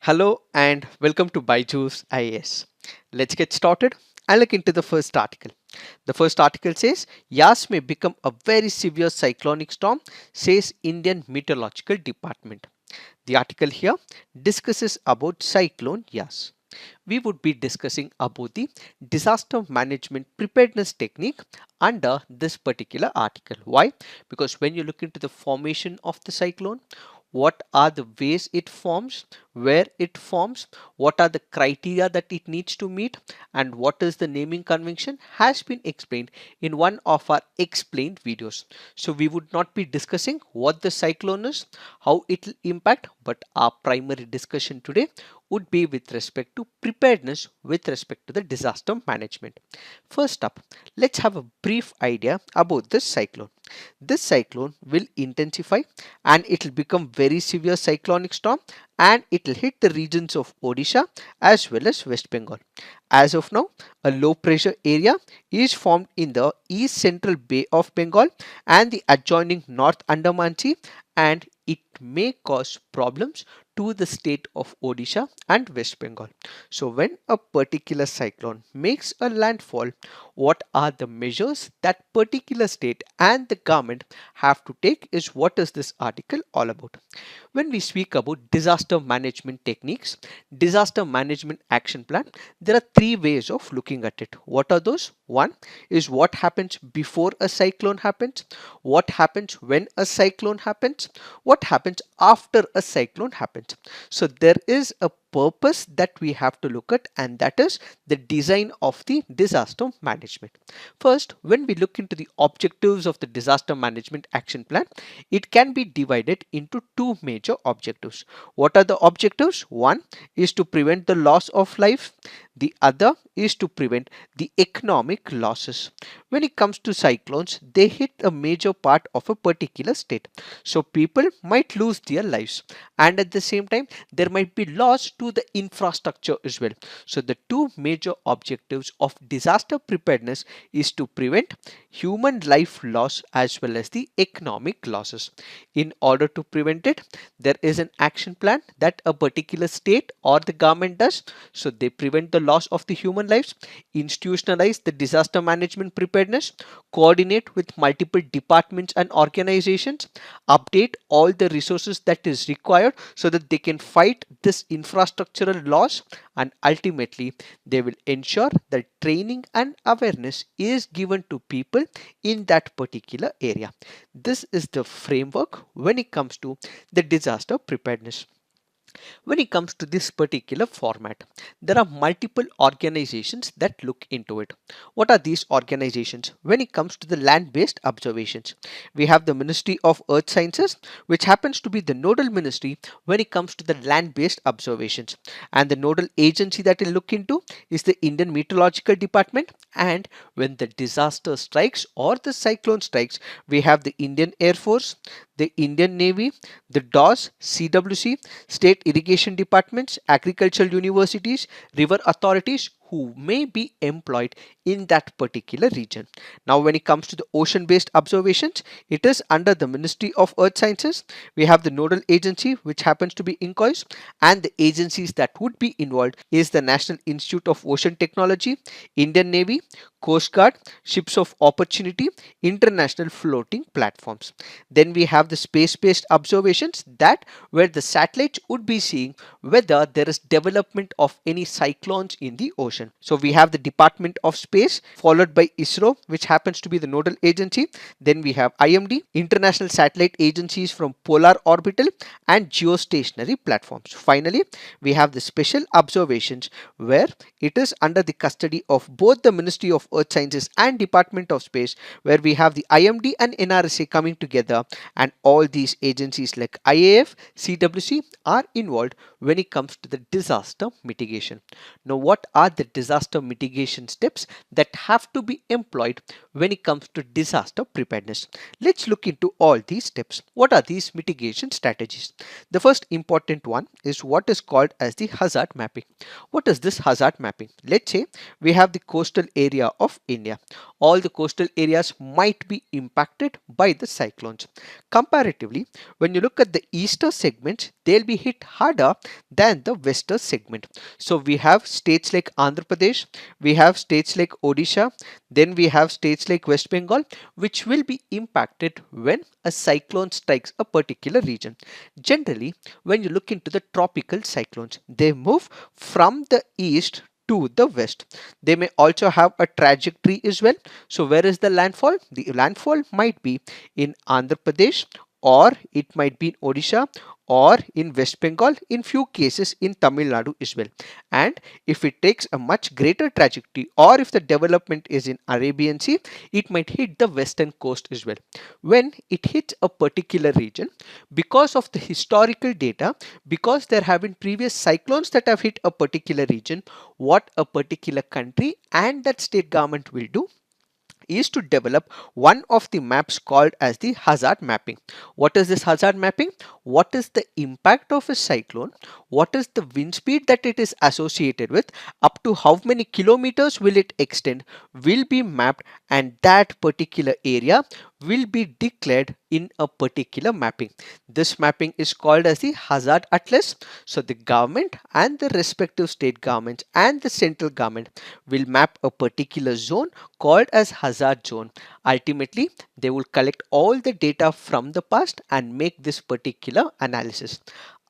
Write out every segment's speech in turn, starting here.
Hello and welcome to Byju's IAS. Let's get started and look into the first article. The first article says Yas may become a very severe cyclonic storm, says Indian Meteorological Department. The article here discusses about cyclone Yas. We would be discussing about the disaster management preparedness technique under this particular article. Why? Because when you look into the formation of the cyclone, what are the ways it forms, where it forms, what are the criteria that it needs to meet, and what is the naming convention has been explained in one of our explained videos. So we would not be discussing what the cyclone is, how it will impact, but our primary discussion today would be with respect to preparedness with respect to the disaster management. First up, let's have a brief idea about this cyclone. This cyclone will intensify and it will become very severe cyclonic storm, and it will hit the regions of Odisha as well as West Bengal. As of now, a low pressure area is formed in the east central Bay of Bengal and the adjoining North Andaman Sea, and it may cause problems to the state of Odisha and West Bengal. So when a particular cyclone makes a landfall, what are the measures that particular state and the government have to take is what is this article all about. When we speak about disaster management techniques, disaster management action plan, there are three ways of looking at it. What are those? One is what happens before a cyclone happens, what happens when a cyclone happens, what happens after a cyclone happens. So there is a purpose that we have to look at, and that is the design of the disaster management. First, when we look into the objectives of the disaster management action plan, it can be divided into two major objectives. What are the objectives? One is to prevent the loss of life, the other is to prevent the economic losses. When it comes to cyclones, they hit a major part of a particular state, so people might lose their lives, and at the same time there might be loss to the infrastructure as well. So the two major objectives of disaster preparedness is to prevent human life loss as well as the economic losses. In order to prevent it, there is an action plan that a particular state or the government does. So they prevent the loss of the human lives, institutionalize the disaster management preparedness, coordinate with multiple departments and organizations, update all the resources that is required so that they can fight this infrastructural loss, and ultimately they will ensure that training and awareness is given to people in that particular area. This is the framework when it comes to the disaster preparedness. When it comes to this particular format, there are multiple organizations that look into it. What are these organizations? When it comes to the land-based observations, we have the Ministry of Earth Sciences, which happens to be the nodal ministry when it comes to the land-based observations, and the nodal agency that will look into is the Indian Meteorological Department. And when the disaster strikes or the cyclone strikes, we have the Indian Air Force, the Indian Navy, the DOS, CWC, state irrigation departments, agricultural universities, river authorities who may be employed in that particular region. Now, when it comes to the ocean based observations, it is under the Ministry of Earth Sciences. We have the nodal agency, which happens to be INCOIS, and the agencies that would be involved is the National Institute of Ocean Technology, Indian Navy, Coast Guard, Ships of Opportunity, International Floating Platforms. Then we have the space based observations, that where the satellites would be seeing whether there is development of any cyclones in the ocean. So we have the Department of Space, followed by ISRO, which happens to be the nodal agency. Then we have IMD, International Satellite Agencies from Polar Orbital and Geostationary Platforms. Finally, we have the special observations, where it is under the custody of both the Ministry of Earth Sciences and Department of Space, where we have the IMD and NRSA coming together, and all these agencies like IAF, CWC are involved when it comes to the disaster mitigation. Now, what are the disaster mitigation steps that have to be employed when it comes to disaster preparedness? Let's look into all these steps. What are these mitigation strategies? The first important one is what is called as the hazard mapping. What is this hazard mapping? Let's say we have the coastal area of India. All the coastal areas might be impacted by the cyclones. Comparatively, when you look at the eastern segments, they'll be hit harder than the western segment. So we have states like Andhra Pradesh, we have states like Odisha, then we have states like West Bengal, which will be impacted when a cyclone strikes a particular region. Generally, when you look into the tropical cyclones, they move from the east to the west. They may also have a trajectory as well. So where is the landfall? The landfall might be in Andhra Pradesh, or it might be in Odisha, or in West Bengal, in few cases in Tamil Nadu as well. And if it takes a much greater trajectory, or if the development is in Arabian Sea, it might hit the western coast as well. When it hits a particular region, because of the historical data, because there have been previous cyclones that have hit a particular region, what a particular country and that state government will do is to develop one of the maps called as the hazard mapping. What is this hazard mapping? What is the impact of a cyclone? What is the wind speed that it is associated with? Up to how many kilometers will it extend? Will be mapped, and that particular area will be declared in a particular mapping. This mapping is called as the hazard atlas. So the government and the respective state governments and the central government will map a particular zone called as hazard zone. Ultimately, they will collect all the data from the past and make this particular analysis.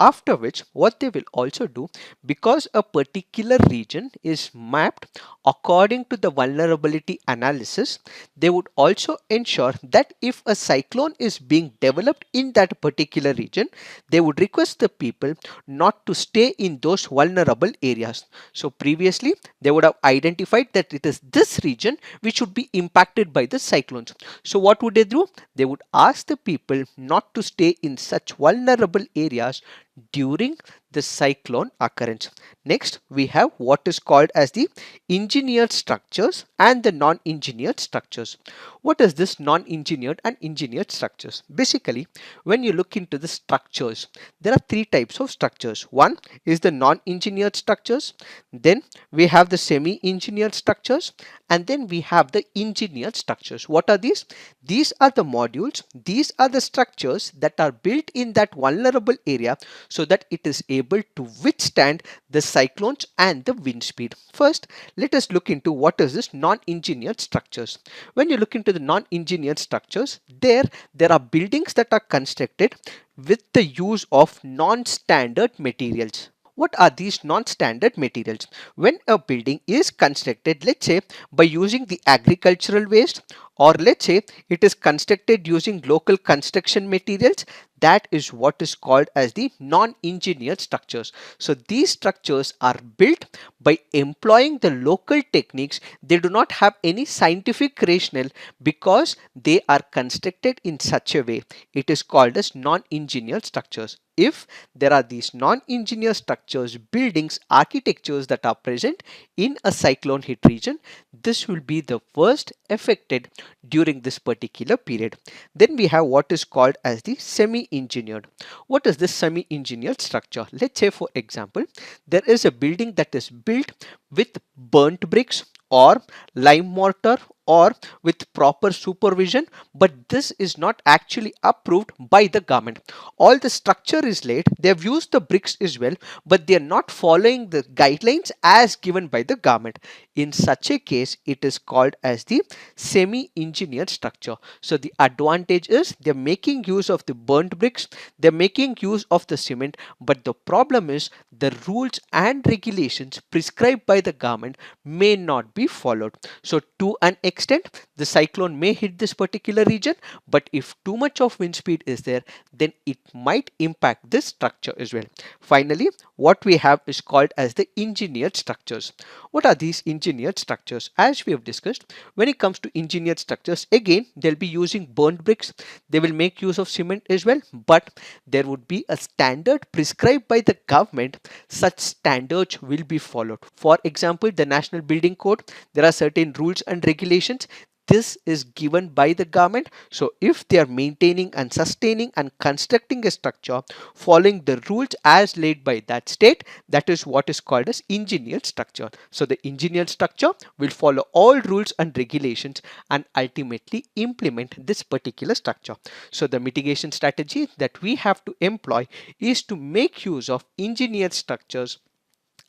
After which, what they will also do, because a particular region is mapped according to the vulnerability analysis, they would also ensure that if a cyclone is being developed in that particular region, they would request the people not to stay in those vulnerable areas. So previously, they would have identified that it is this region which would be impacted by the cyclones. So what would they do? They would ask the people not to stay in such vulnerable areas during the cyclone occurrence. Next, we have what is called as the engineered structures and the non-engineered structures. What is this non-engineered and engineered structures? Basically, when you look into the structures, there are three types of structures. One is the non-engineered structures, then we have the semi-engineered structures, and then we have the engineered structures. What are these? These are the modules, these are the structures that are built in that vulnerable area so that it is able to withstand the cyclones and the wind speed. First, let us look into what is this non-engineered structures. When you look into the non-engineered structures, there are buildings that are constructed with the use of non-standard materials. What are these non-standard materials? When a building is constructed, let's say by using the agricultural waste, or let's say it is constructed using local construction materials, that is what is called as the non-engineered structures. So these structures are built by employing the local techniques. They do not have any scientific rationale because they are constructed in such a way. It is called as non-engineered structures. If there are these non-engineered structures, buildings, architectures that are present in a cyclone hit region, this will be the worst affected during this particular period. Then we have what is called as the semi-engineered. What is this semi-engineered structure? Let's say, for example, there is a building that is built with burnt bricks or lime mortar or with proper supervision, but this is not actually approved by the government. All the structure is laid, they have used the bricks as well, but they are not following the guidelines as given by the government. In such a case, it is called as the semi-engineered structure. So the advantage is they're making use of the burnt bricks, they're making use of the cement, but the problem is the rules and regulations prescribed by the government may not be followed. So to an extent, the cyclone may hit this particular region, but if too much of wind speed is there, then it might impact this structure as well. Finally, what we have is called as the engineered structures. What are these engineered structures? As we have discussed, when it comes to engineered structures, again, they'll be using burnt bricks. They will make use of cement as well, but there would be a standard prescribed by the government. Such standards will be followed. For example, the National Building Code, there are certain rules and regulations. this is given by the government. So if they are maintaining and sustaining and constructing a structure following the rules as laid by that state, that is what is called as engineered structure. So the engineered structure will follow all rules and regulations and ultimately implement this particular structure. So the mitigation strategy that we have to employ is to make use of engineered structures.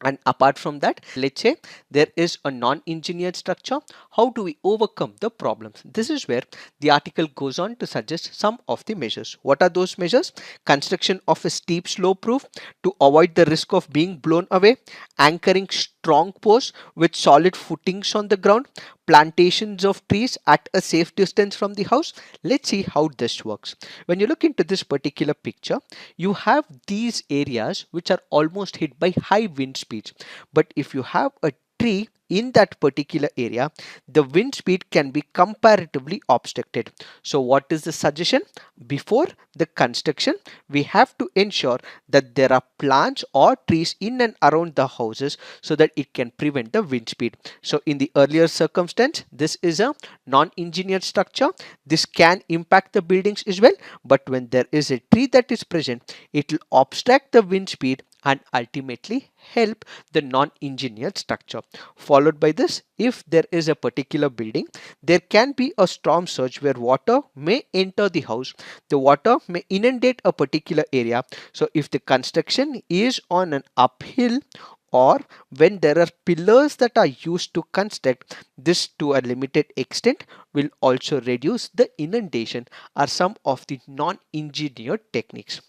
And apart from that, let's say there is a non-engineered structure. How do we overcome the problems? This is where the article goes on to suggest some of the measures. What are those measures? Construction of a steep slope roof to avoid the risk of being blown away, anchoring strong posts with solid footings on the ground, plantations of trees at a safe distance from the house. Let's see how this works. When you look into this particular picture, you have these areas which are almost hit by high wind speeds. But if you have a tree in that particular area, the wind speed can be comparatively obstructed. So what is the suggestion? Before the construction, we have to ensure that there are plants or trees in and around the houses so that it can prevent the wind speed. So in the earlier circumstance, this is a non-engineered structure. This can impact the buildings as well, but when there is a tree that is present, it will obstruct the wind speed and ultimately help the non-engineered structure. Followed by this, if there is a particular building, there can be a storm surge where water may enter the house. The water may inundate a particular area. So if the construction is on an uphill, or when there are pillars that are used to construct, this to a limited extent will also reduce the inundation, are some of the non-engineered techniques.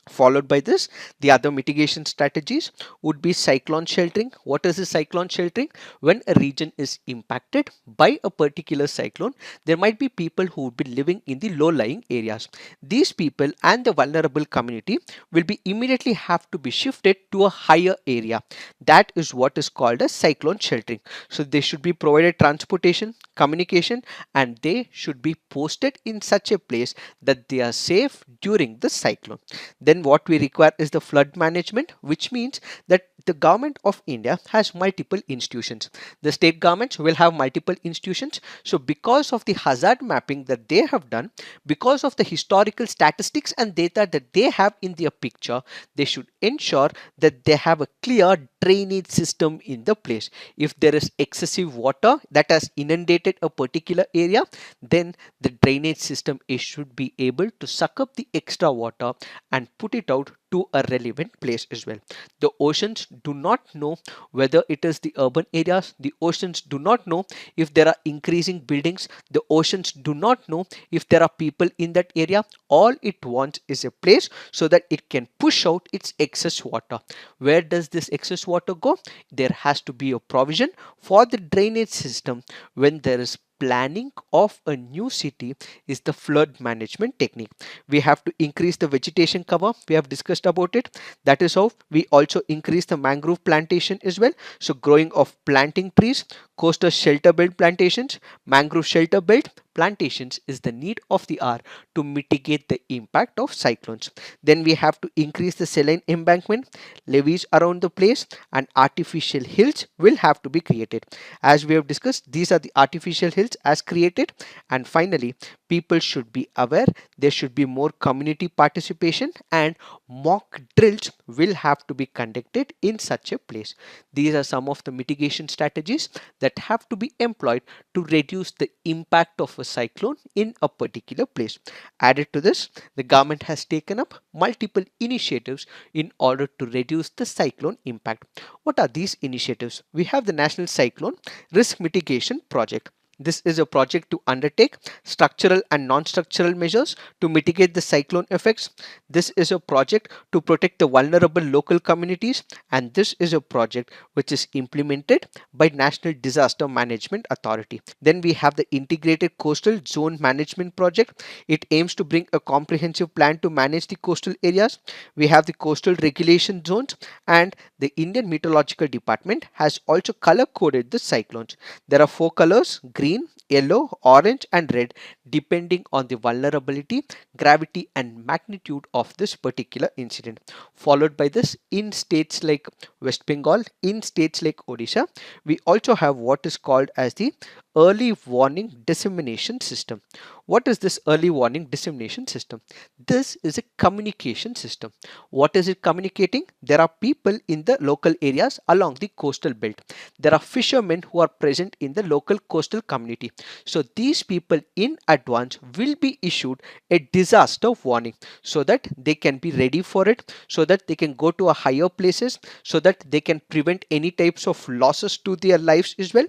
Followed by this, the other mitigation strategies would be cyclone sheltering. What is the cyclone sheltering? When a region is impacted by a particular cyclone, there might be people who would be living in the low-lying areas. These people and the vulnerable community will be immediately have to be shifted to a higher area. That is what is called as cyclone sheltering. So they should be provided transportation, communication, and they should be posted in such a place that they are safe during the cyclone. Then what we require is the flood management, which means that the government of India has multiple institutions. The state governments will have multiple institutions. So because of the hazard mapping that they have done, because of the historical statistics and data that they have in their picture, they should ensure that they have a clear drainage system in the place. If there is excessive water that has inundated a particular area, then the drainage system should be able to suck up the extra water and put it out to a relevant place as well. The oceans do not know whether it is the urban areas. The oceans do not know if there are increasing buildings. The oceans do not know if there are people in that area. All it wants is a place so that it can push out its excess water. Where does this excess water go? There has to be a provision for the drainage system when there is planning of a new city is the flood management technique. We have to increase the vegetation cover. We have discussed about it. That is how we also increase the mangrove plantation as well. So growing of planting trees, coastal shelter belt plantations, mangrove shelter belt plantations is the need of the hour to mitigate the impact of cyclones. Then we have to increase the saline embankment, levees around the place, and artificial hills will have to be created. As we have discussed, these are the artificial hills as created. And finally, people should be aware there should be more community participation and mock drills will have to be conducted in such a place. These are some of the mitigation strategies that have to be employed to reduce the impact of a cyclone in a particular place. Added to this, the government has taken up multiple initiatives in order to reduce the cyclone impact. What are these initiatives? We have the National Cyclone Risk Mitigation Project. This is a project to undertake structural and non-structural measures to mitigate the cyclone effects. This is a project to protect the vulnerable local communities, and this is a project which is implemented by National Disaster Management Authority. Then we have the Integrated Coastal Zone Management Project. It aims to bring a comprehensive plan to manage the coastal areas. We have the Coastal Regulation Zones, and the Indian Meteorological Department has also color coded the cyclones. There are four colors: green, yellow, orange and red depending on the vulnerability, gravity and magnitude of this particular incident. Followed by this, in states like West Bengal, in states like Odisha, we also have what is called as the early warning dissemination system. What is this early warning dissemination system? This is a communication system. What is it communicating? There are people in the local areas along the coastal belt. There are fishermen who are present in the local coastal community. So these people in advance will be issued a disaster warning so that they can be ready for it, so that they can go to a higher places, so that they can prevent any types of losses to their lives as well.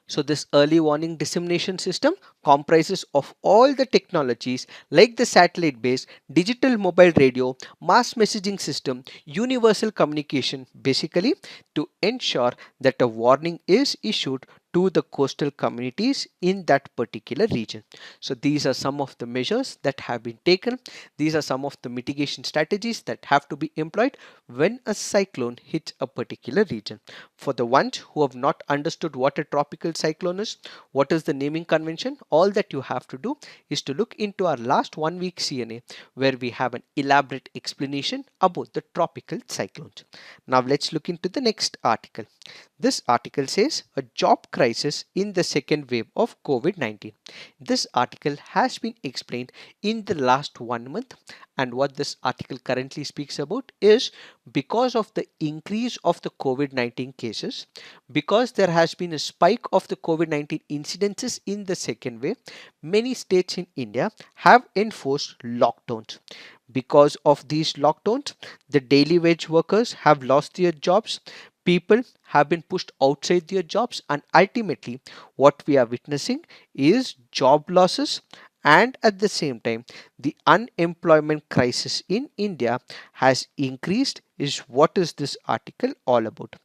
So this early warning dissemination system comprises of all the technologies like the satellite based digital mobile radio, mass messaging system, universal communication, basically to ensure that a warning is issued to the coastal communities in that particular region. So these are some of the measures that have been taken. These are some of the mitigation strategies that have to be employed when a cyclone hits a particular region. For the ones who have not understood what a tropical cyclone is, what is the naming convention, all that you have to do is to look into our last 1 week CNA where we have an elaborate explanation about the tropical cyclones. Now let's look into the next article. This article says a job crisis in the second wave of COVID-19. This article has been explained in the last 1 month, and what this article currently speaks about is because of the increase of the COVID-19 cases, because there has been a spike of the COVID-19 incidences in the second wave, many states in India have enforced lockdowns. Because of these lockdowns, the daily wage workers have lost their jobs. People have been pushed outside their jobs, and ultimately, what we are witnessing is job losses. And at the same time, the unemployment crisis in India has increased, is what is this article all about.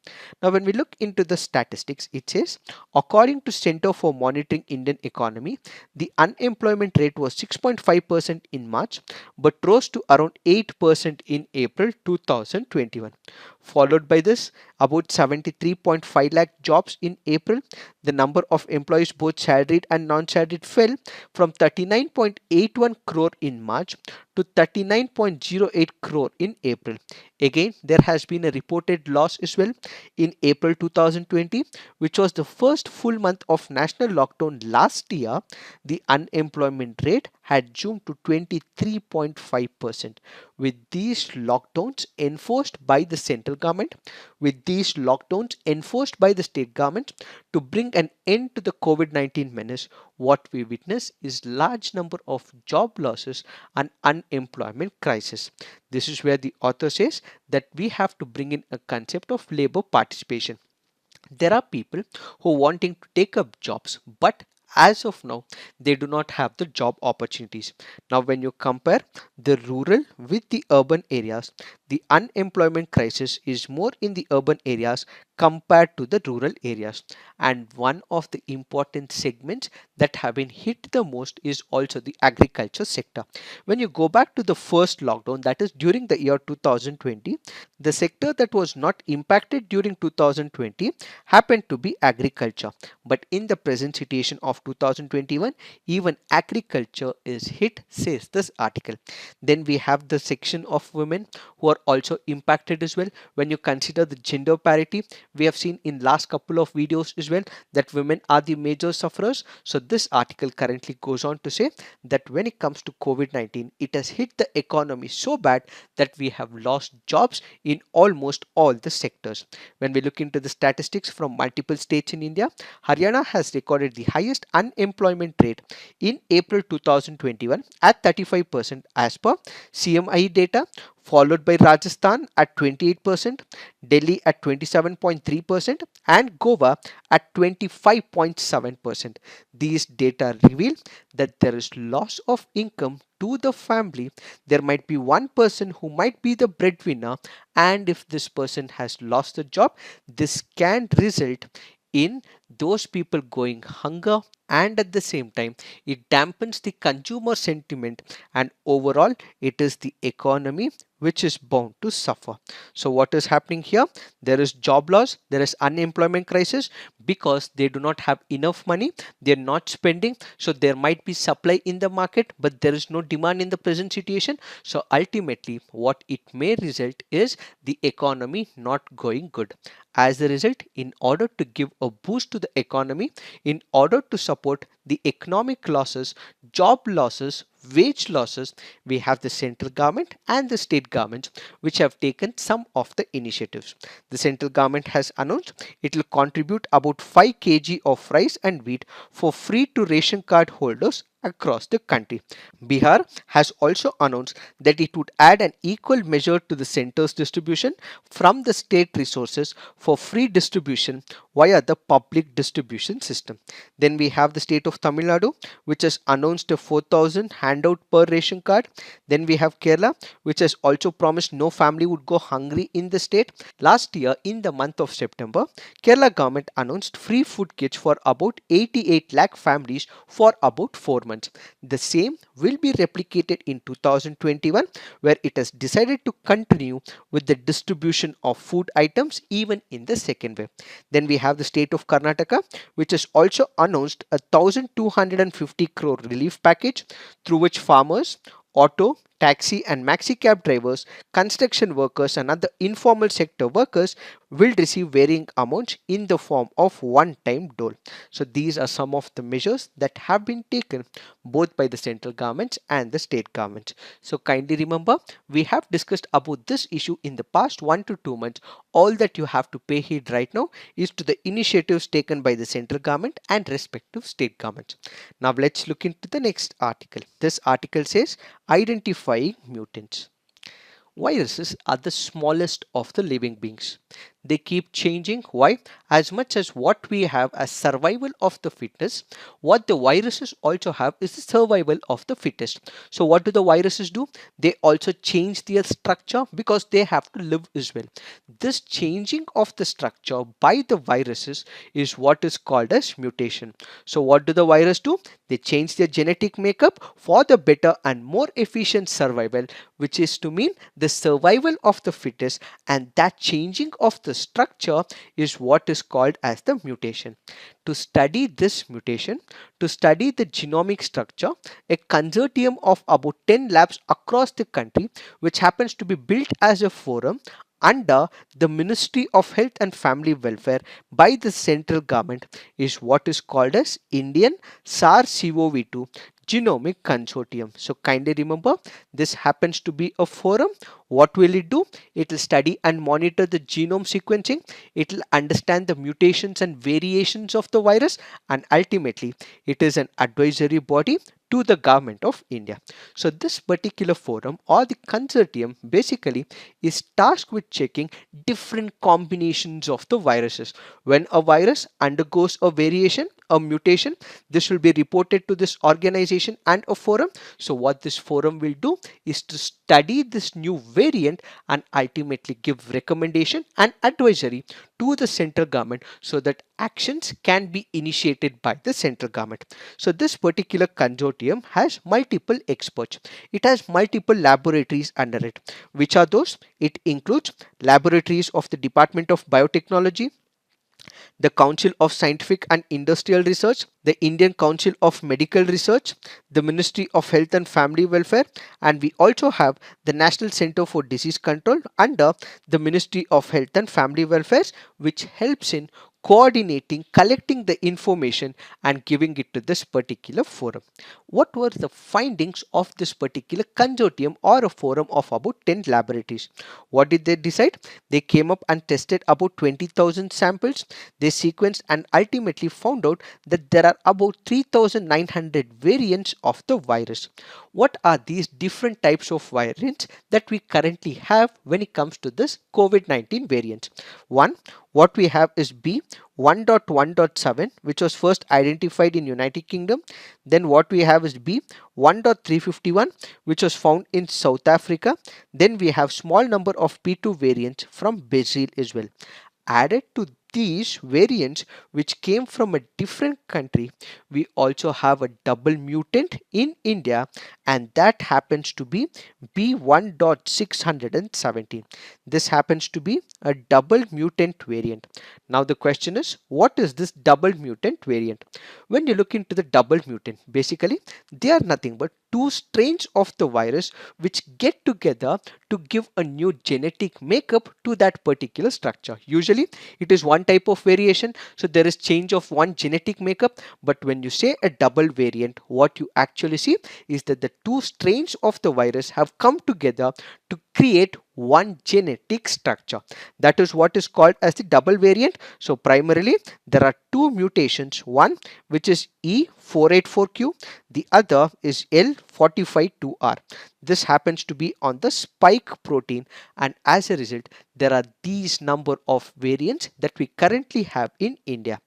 Now, when we look into the statistics, it says, according to Center for Monitoring Indian Economy, the unemployment rate was 6.5% in March, but rose to around 8% in April 2021. Followed by this, about 73.5 lakh jobs in April. The number of employees, both salaried and non-salaried, fell from 39.81 crore in March to 39.08 crore in April. Again, there has been a reported loss as well in April 2020, which was the first full month of national lockdown last year. The unemployment rate had jumped to 23.5%. With these lockdowns enforced by the central government, with these lockdowns enforced by the state government to bring an end to the COVID-19 menace, what we witness is large number of job losses and unemployment crisis. This is where the author says that we have to bring in a concept of labor participation. There are people who are wanting to take up jobs, but as of now they do not have the job opportunities. Now when you compare the rural with the urban areas, the unemployment crisis is more in the urban areas compared to the rural areas, and one of the important segments that have been hit the most is also the agriculture sector. When you go back to the first lockdown, that is during the year 2020, the sector that was not impacted during 2020 happened to be agriculture. But in the present situation of 2021, even agriculture is hit, says this article. Then we have the section of women who are also impacted as well. When you consider the gender parity, we have seen in last couple of videos as well that women are the major sufferers. So this article currently goes on to say that when it comes to COVID-19, it has hit the economy so bad that we have lost jobs in almost all the sectors. When we look into the statistics from multiple states in India, Haryana has recorded the highest unemployment rate in April 2021 at 35% as per CMI data, followed by Rajasthan at 28%, Delhi at 27.3%, and Goa at 25.7%. These data reveal that there is loss of income to the family. There might be one person who might be the breadwinner, and if this person has lost the job, this can result in those people going hunger, and at the same time it dampens the consumer sentiment, and overall it is the economy which is bound to suffer. So what is happening here? There is job loss, there is unemployment crisis because they do not have enough money, they're not spending. So there might be supply in the market, but there is no demand in the present situation. So ultimately, what it may result is the economy not going good. As a result, in order to give a boost to the economy, in order to support the economic losses, job losses, wage losses, we have the central government and the state governments which have taken some of the initiatives. The central government has announced it will contribute about 5 kg of rice and wheat for free to ration card holders across the country. Bihar has also announced that it would add an equal measure to the center's distribution from the state resources for free distribution via the public distribution system. Then we have the state of Tamil Nadu, which has announced a 4,000 handout per ration card. Then we have Kerala, which has also promised no family would go hungry in the state. Last year, in the month of September, Kerala government announced free food kits for about 88 lakh families for about 4 months. The same will be replicated in 2021, where it has decided to continue with the distribution of food items even in the second wave. Then we have the state of Karnataka, which has also announced a 1,250 crore relief package through which farmers, auto, taxi and maxi cab drivers, construction workers and other informal sector workers will receive varying amounts in the form of one-time dole. So these are some of the measures that have been taken both by the central governments and the state governments. So kindly remember, we have discussed about this issue in the past 1 to 2 months. All that you have to pay heed right now is to the initiatives taken by the central government and respective state governments. Now let's look into the next article. This article says identifying mutants. Viruses are the smallest of the living beings. They keep changing. Why? As much as what we have as survival of the fittest, what the viruses also have is the survival of the fittest. So what do the viruses do? They also change their structure because they have to live as well. This changing of the structure by the viruses is what is called as mutation. So what do the virus do? They change their genetic makeup for the better and more efficient survival, which is to mean the survival of the fittest, and that changing of the structure is what is called as the mutation. To study this mutation, to study the genomic structure, a consortium of about 10 labs across the country, which happens to be built as a forum under the Ministry of Health and Family Welfare by the central government, is what is called as Indian SARS-CoV-2 Genomic Consortium. So kindly remember, this happens to be a forum. What will it do? It will study and monitor the genome sequencing. It will understand the mutations and variations of the virus, and ultimately it is an advisory body to the government of India. So this particular forum or the consortium basically is tasked with checking different combinations of the viruses. When a virus undergoes a variation, a mutation, this will be reported to this organization and a forum. So what this forum will do is to study this new variant and ultimately give recommendation and advisory to the central government so that actions can be initiated by the central government. So this particular consortium has multiple experts. It has multiple laboratories under it. Which are those? It includes laboratories of the Department of Biotechnology, the Council of Scientific and Industrial Research, the Indian Council of Medical Research, the Ministry of Health and Family Welfare, and we also have the National Center for Disease Control under the Ministry of Health and Family Welfare, which helps in coordinating, collecting the information and giving it to this particular forum. What were the findings of this particular consortium or a forum of about 10 laboratories? What did they decide? They came up and tested about 20,000 samples. They sequenced and ultimately found out that there are about 3,900 variants of the virus. What are these different types of variants that we currently have when it comes to this COVID-19 variants? One, what we have is B1.1.7, which was first identified in United Kingdom. Then what we have is B1.351, which was found in South Africa. Then we have small number of P2 variants from Brazil as well. Added to these variants which came from a different country, we also have a double mutant in India, and that happens to be B1.617. This happens to be a double mutant variant. Now the question is, what is this double mutant variant? When you look into the double mutant, basically they are nothing but two strains of the virus which get together to give a new genetic makeup to that particular structure. Usually it is one type of variation, so there is change of one genetic makeup. But when you say a double variant, what you actually see is that the two strains of the virus have come together to create one genetic structure. That is what is called as the double variant. So primarily there are two mutations, one which is E484Q, the other is L452R. This happens to be on the spike protein, and as a result there are these number of variants that we currently have in India.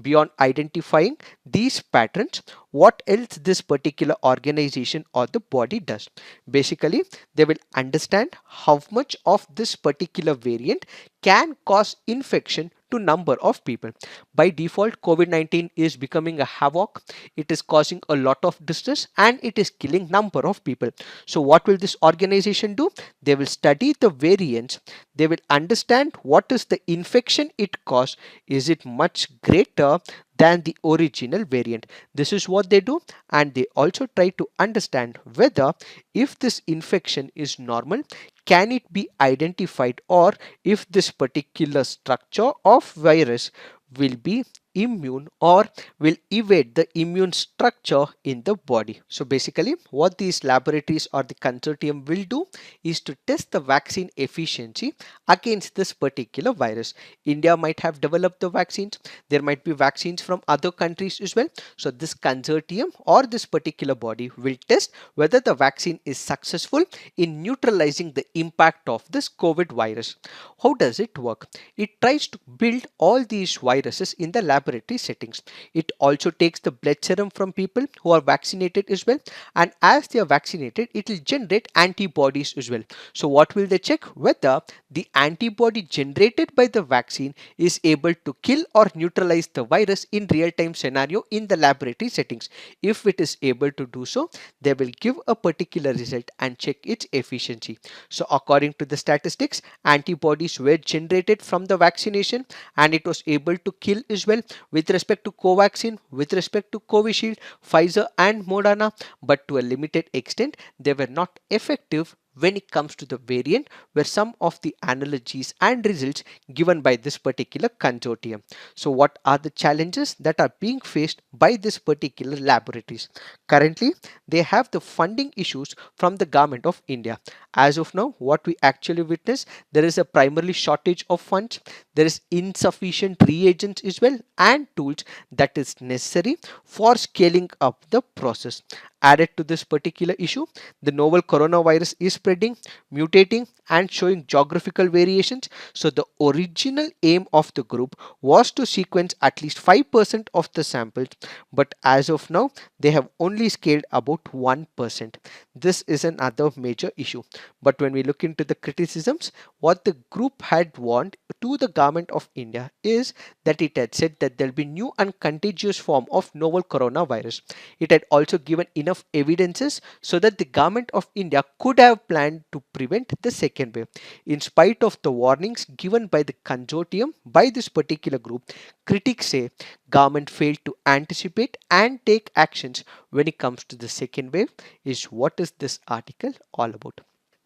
Beyond identifying these patterns, what else this particular organization or the body does? Basically, they will understand how much of this particular variant can cause infection to number of people. By default, COVID-19 is becoming a havoc. It is causing a lot of distress and it is killing number of people. So what will this organization do? They will study the variants. They will understand what is the infection it caused. Is it much greater than the original variant? This is what they do, and they also try to understand whether if this infection is normal, can it be identified, or if this particular structure of virus will be immune or will evade the immune structure in the body. So basically what these laboratories or the consortium will do is to test the vaccine efficiency against this particular virus. India might have developed the vaccines, there might be vaccines from other countries as well. So this consortium or this particular body will test whether the vaccine is successful in neutralizing the impact of this COVID virus. How does it work? It tries to build all these viruses in the laboratory settings. It also takes the blood serum from people who are vaccinated as well, and as they are vaccinated, it will generate antibodies as well. So what will they check? Whether the antibody generated by the vaccine is able to kill or neutralize the virus in real-time scenario in the laboratory settings. If it is able to do so, they will give a particular result and check its efficiency. So according to the statistics, antibodies were generated from the vaccination and it was able to kill as well with respect to Covaxin, with respect to Covishield, Pfizer and Moderna, but to a limited extent they were not effective when it comes to the variant where some of the analogies and results given by this particular consortium. So what are the challenges that are being faced by this particular laboratories? Currently, they have the funding issues from the government of India. As of now, what we actually witness, there is a primarily shortage of funds, there is insufficient reagents as well and tools that is necessary for scaling up the process. Added to this particular issue, the novel coronavirus is spreading, mutating and showing geographical variations. So the original aim of the group was to sequence at least 5% of the samples, but as of now they have only scaled about 1%. This is another major issue. But when we look into the criticisms, what the group had warned to the government of India is that it had said that there will be new and contagious form of novel coronavirus. It had also given enough evidences so that the government of India could have planned to prevent the second wave. In spite of the warnings given by the consortium by this particular group, critics say government failed to anticipate and take actions when it comes to the second wave. Is what is this article all about?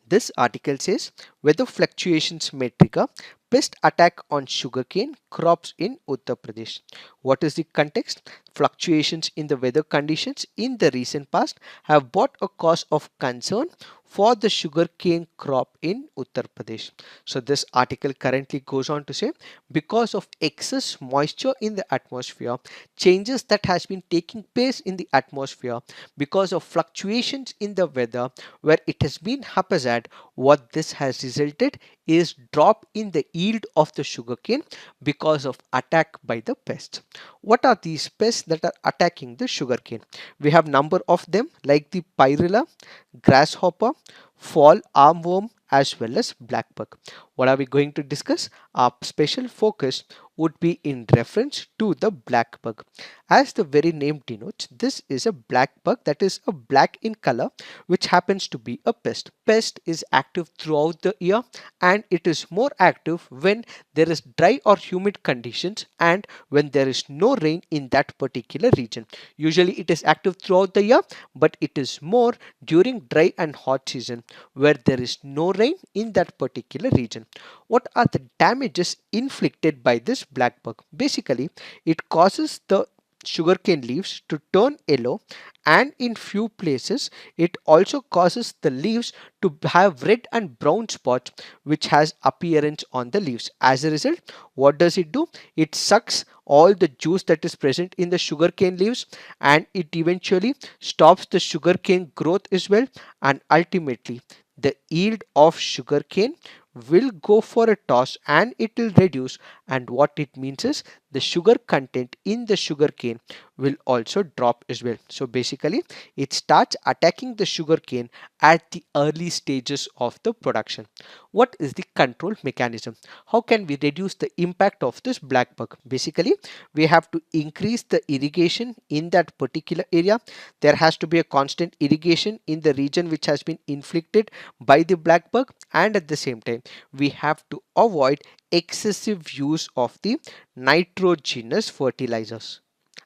This article says weather fluctuations may trigger pest attack on sugarcane crops in Uttar Pradesh. What is the context? Fluctuations in the weather conditions in the recent past have brought a cause of concern for the sugarcane crop in Uttar Pradesh. So this article currently goes on to say because of excess moisture in the atmosphere, changes that has been taking place in the atmosphere because of fluctuations in the weather where it has been haphazard, what this has resulted is drop in the yield of the sugarcane because of attack by the pests. What are these pests that are attacking the sugarcane? We have number of them like the pyrilla, grasshopper, fall armworm as well as black bug. What are we going to discuss? Our special focus would be in reference to the black bug. As the very name denotes, this is a black bug, that is a black in color, which happens to be a pest. Pest is active throughout the year and it is more active when there is dry or humid conditions and when there is no rain in that particular region. Usually it is active throughout the year, but it is more during dry and hot season where there is no rain in that particular region. What are the damages inflicted by this black bug? Basically, it causes the sugarcane leaves to turn yellow, and in few places it also causes the leaves to have red and brown spots which has appearance on the leaves. As a result, what does it do? It sucks all the juice that is present in the sugarcane leaves and it eventually stops the sugarcane growth as well, and ultimately the yield of sugarcane will go for a toss and it will reduce, and what it means is the sugar content in the sugarcane will also drop as well. So basically it starts attacking the sugarcane at the early stages of the production. What is the control mechanism? How can we reduce the impact of this black bug? Basically, we have to increase the irrigation in that particular area. There has to be a constant irrigation in the region which has been inflicted by the black bug, and at the same time we have to avoid excessive use of the nitrogenous fertilizers.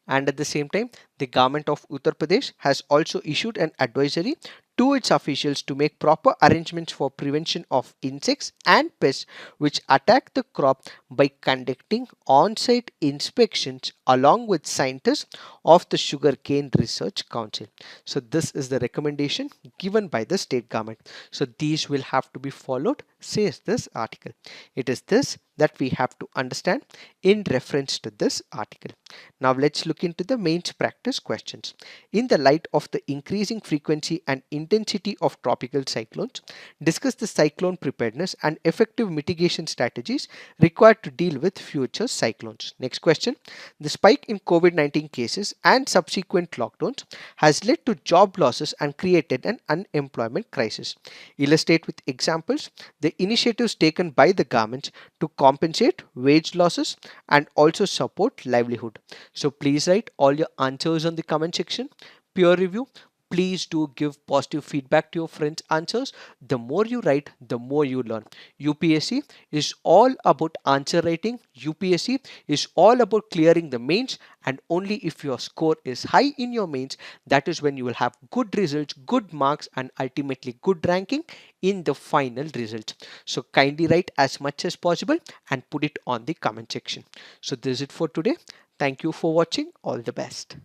And at the same time, the government of Uttar Pradesh has also issued an advisory to its officials to make proper arrangements for prevention of insects and pests which attack the crop by conducting on-site inspections along with scientists of the Sugarcane Research Council. So this is the recommendation given by the state government. So these will have to be followed, says this article. It is this that we have to understand in reference to this article. Now let's look into the mains practice questions. In the light of the increasing frequency and intensity of tropical cyclones, discuss the cyclone preparedness and effective mitigation strategies required to deal with future cyclones. Next question. The spike in COVID-19 cases and subsequent lockdowns has led to job losses and created an unemployment crisis. Illustrate with examples the initiatives taken by the government to compensate wage losses and also support livelihood. So please write all your answers on the comment section. Peer review. Please do give positive feedback to your friends' answers. The more you write, the more you learn. UPSC is all about answer writing. UPSC is all about clearing the mains, and only if your score is high in your mains, that is when you will have good results, good marks, and ultimately good ranking in the final results. So kindly write as much as possible and put it on the comment section. So this is it for today. Thank you for watching. All the best.